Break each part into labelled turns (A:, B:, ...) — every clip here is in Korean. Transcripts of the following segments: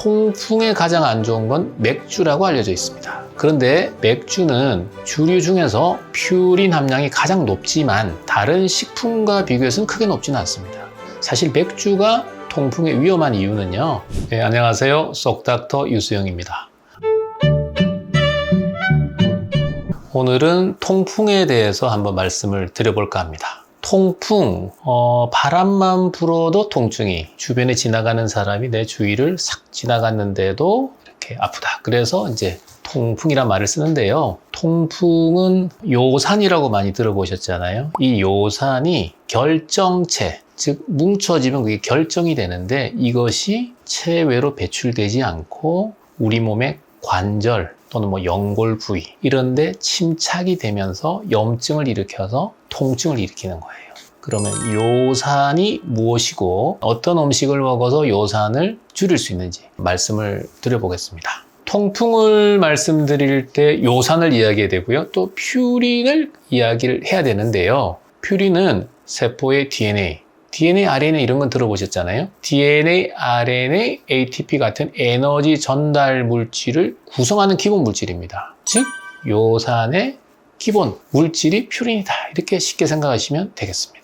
A: 통풍에 가장 안 좋은 건 맥주라고 알려져 있습니다. 그런데 맥주는 주류 중에서 퓨린 함량이 가장 높지만 다른 식품과 비교해서는 크게 높지는 않습니다. 사실 맥주가 통풍에 위험한 이유는요. 네, 안녕하세요. 쏙닥터 유수영입니다. 오늘은 통풍에 대해서 한번 말씀을 드려볼까 합니다. 통풍, 바람만 불어도 통증이, 주변에 지나가는 사람이 내 주위를 싹 지나갔는데도 이렇게 아프다. 그래서 이제 통풍이란 말을 쓰는데요. 통풍은 요산이라고 많이 들어보셨잖아요. 이 요산이 결정체, 즉 뭉쳐지면 그게 결정이 되는데 이것이 체외로 배출되지 않고 우리 몸의 관절 또는 연골 부위 이런 데 침착이 되면서 염증을 일으켜서 통증을 일으키는 거예요. 그러면 요산이 무엇이고 어떤 음식을 먹어서 요산을 줄일 수 있는지 말씀을 드려보겠습니다. 통풍을 말씀드릴 때 요산을 이야기해야 되고요. 또 퓨린을 이야기를 해야 되는데요. 퓨린은 세포의 DNA, RNA 이런 건 들어보셨잖아요. DNA, RNA, ATP 같은 에너지 전달 물질을 구성하는 기본 물질입니다. 즉, 요산의 기본 물질이 퓨린이다. 이렇게 쉽게 생각하시면 되겠습니다.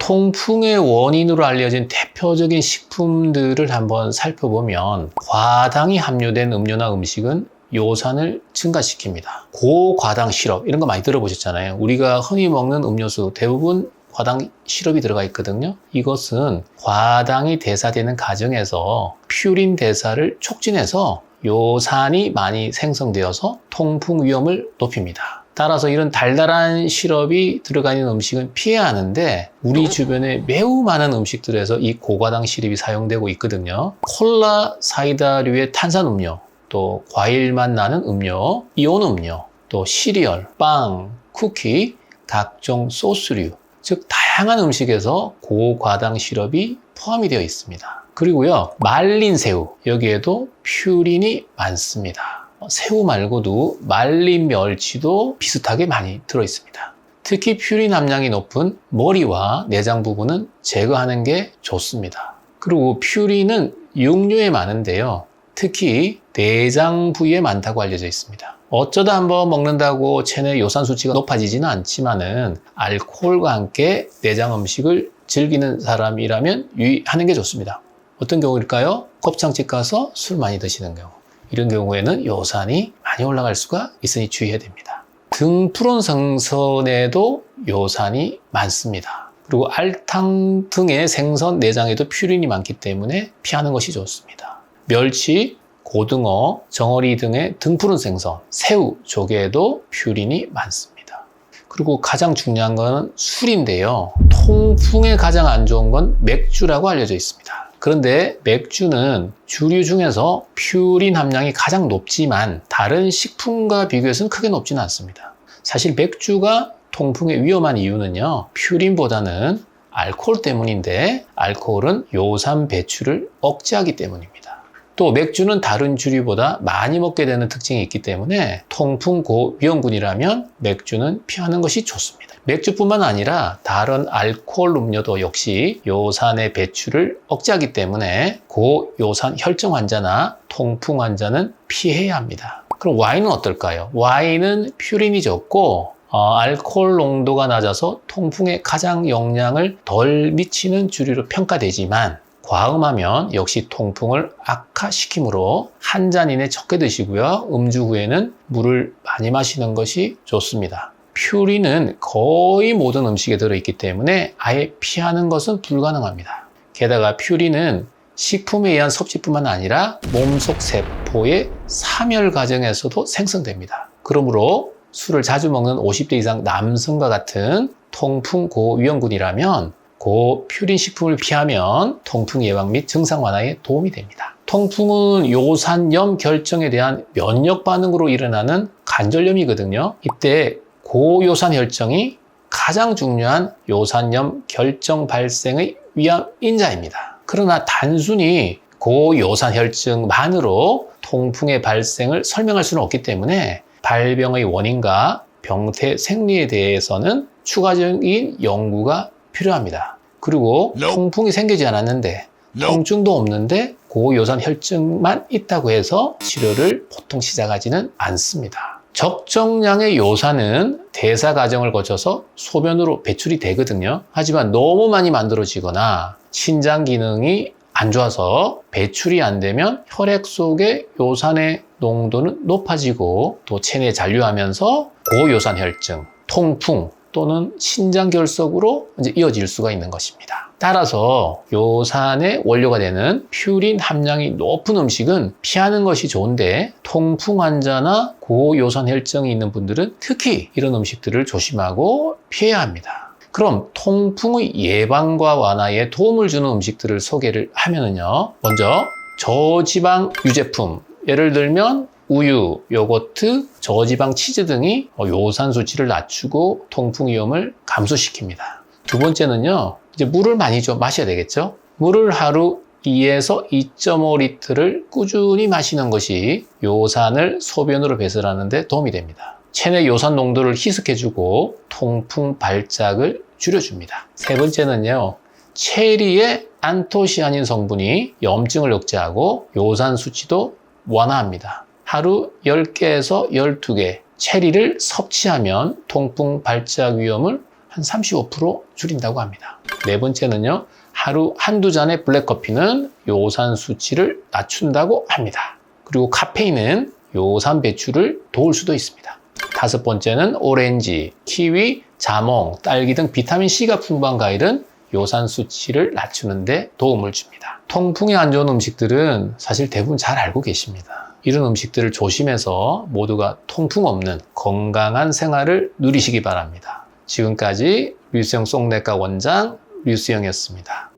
A: 통풍의 원인으로 알려진 대표적인 식품들을 한번 살펴보면 과당이 함유된 음료나 음식은 요산을 증가시킵니다. 고과당 시럽 이런 거 많이 들어보셨잖아요. 우리가 흔히 먹는 음료수 대부분 과당 시럽이 들어가 있거든요. 이것은 과당이 대사되는 과정에서 퓨린 대사를 촉진해서 요산이 많이 생성되어서 통풍 위험을 높입니다. 따라서 이런 달달한 시럽이 들어가 있는 음식은 피해야 하는데 우리 주변에 매우 많은 음식들에서 이 고과당 시럽이 사용되고 있거든요. 콜라, 사이다류의 탄산음료, 또 과일맛 나는 음료, 이온 음료, 또 시리얼, 빵, 쿠키, 각종 소스류, 즉 다양한 음식에서 고과당 시럽이 포함이 되어 있습니다. 그리고요, 말린 새우, 여기에도 퓨린이 많습니다. 새우 말고도 말린 멸치도 비슷하게 많이 들어있습니다. 특히 퓨린 함량이 높은 머리와 내장 부분은 제거하는 게 좋습니다. 그리고 퓨린은 육류에 많은데요. 특히 내장 부위에 많다고 알려져 있습니다. 어쩌다 한번 먹는다고 체내 요산 수치가 높아지지는 않지만은 알코올과 함께 내장 음식을 즐기는 사람이라면 유의하는 게 좋습니다. 어떤 경우일까요? 곱창집 가서 술 많이 드시는 경우. 이런 경우에는 요산이 많이 올라갈 수가 있으니 주의해야 됩니다. 등푸른 생선에도 요산이 많습니다. 그리고 알탕 등의 생선 내장에도 퓨린이 많기 때문에 피하는 것이 좋습니다. 멸치, 고등어, 정어리 등의 등푸른 생선, 새우, 조개에도 퓨린이 많습니다. 그리고 가장 중요한 건 술인데요. 통풍에 가장 안 좋은 건 맥주라고 알려져 있습니다. 그런데 맥주는 주류 중에서 퓨린 함량이 가장 높지만 다른 식품과 비교해서는 크게 높지는 않습니다. 사실 맥주가 통풍에 위험한 이유는요. 퓨린보다는 알코올 때문인데 알코올은 요산 배출을 억제하기 때문입니다. 또 맥주는 다른 주류보다 많이 먹게 되는 특징이 있기 때문에 통풍 고위험군이라면 맥주는 피하는 것이 좋습니다. 맥주뿐만 아니라 다른 알코올 음료도 역시 요산의 배출을 억제하기 때문에 고요산 혈증 환자나 통풍 환자는 피해야 합니다. 그럼 와인은 어떨까요? 와인은 퓨린이 적고 알코올 농도가 낮아서 통풍에 가장 영향을 덜 미치는 주류로 평가되지만 과음하면 역시 통풍을 악화시키므로 한 잔 이내 적게 드시고요. 음주 후에는 물을 많이 마시는 것이 좋습니다. 퓨린은 거의 모든 음식에 들어있기 때문에 아예 피하는 것은 불가능합니다. 게다가 퓨린은 식품에 의한 섭취뿐만 아니라 몸속 세포의 사멸 과정에서도 생성됩니다. 그러므로 술을 자주 먹는 50대 이상 남성과 같은 통풍 고위험군이라면 고퓨린 식품을 피하면 통풍 예방 및 증상 완화에 도움이 됩니다. 통풍은 요산염 결정에 대한 면역 반응으로 일어나는 관절염이거든요. 이때 고요산 혈증이 가장 중요한 요산염 결정 발생의 위험 인자입니다. 그러나 단순히 고요산 혈증만으로 통풍의 발생을 설명할 수는 없기 때문에 발병의 원인과 병태 생리에 대해서는 추가적인 연구가 필요합니다. 그리고 통풍이 생기지 않았는데 통증도 없는데 고요산 혈증만 있다고 해서 치료를 보통 시작하지는 않습니다. 적정량의 요산은 대사 과정을 거쳐서 소변으로 배출이 되거든요. 하지만 너무 많이 만들어지거나 신장 기능이 안 좋아서 배출이 안 되면 혈액 속의 요산의 농도는 높아지고 또 체내에 잔류하면서 고요산 혈증, 통풍 또는 신장결석으로 이어질 수가 있는 것입니다. 따라서 요산의 원료가 되는 퓨린 함량이 높은 음식은 피하는 것이 좋은데 통풍 환자나 고요산 혈증이 있는 분들은 특히 이런 음식들을 조심하고 피해야 합니다. 그럼 통풍의 예방과 완화에 도움을 주는 음식들을 소개를 하면은요. 먼저 저지방 유제품, 예를 들면 우유, 요거트, 저지방 치즈 등이 요산 수치를 낮추고 통풍 위험을 감소시킵니다. 두 번째는요. 이제 물을 많이 좀 마셔야 되겠죠? 물을 하루 2에서 2.5리터를 꾸준히 마시는 것이 요산을 소변으로 배설하는 데 도움이 됩니다. 체내 요산 농도를 희석해주고 통풍 발작을 줄여줍니다. 세 번째는요. 체리의 안토시아닌 성분이 염증을 억제하고 요산 수치도 완화합니다. 하루 10개에서 12개 체리를 섭취하면 통풍 발작 위험을 한 35% 줄인다고 합니다. 네 번째는요. 하루 한두 잔의 블랙커피는 요산 수치를 낮춘다고 합니다. 그리고 카페인은 요산 배출을 도울 수도 있습니다. 다섯 번째는 오렌지, 키위, 자몽, 딸기 등 비타민C가 풍부한 과일은 요산 수치를 낮추는 데 도움을 줍니다. 통풍에 안 좋은 음식들은 사실 대부분 잘 알고 계십니다. 이런 음식들을 조심해서 모두가 통풍 없는 건강한 생활을 누리시기 바랍니다. 지금까지 류수영 송내과 원장 류수영이었습니다.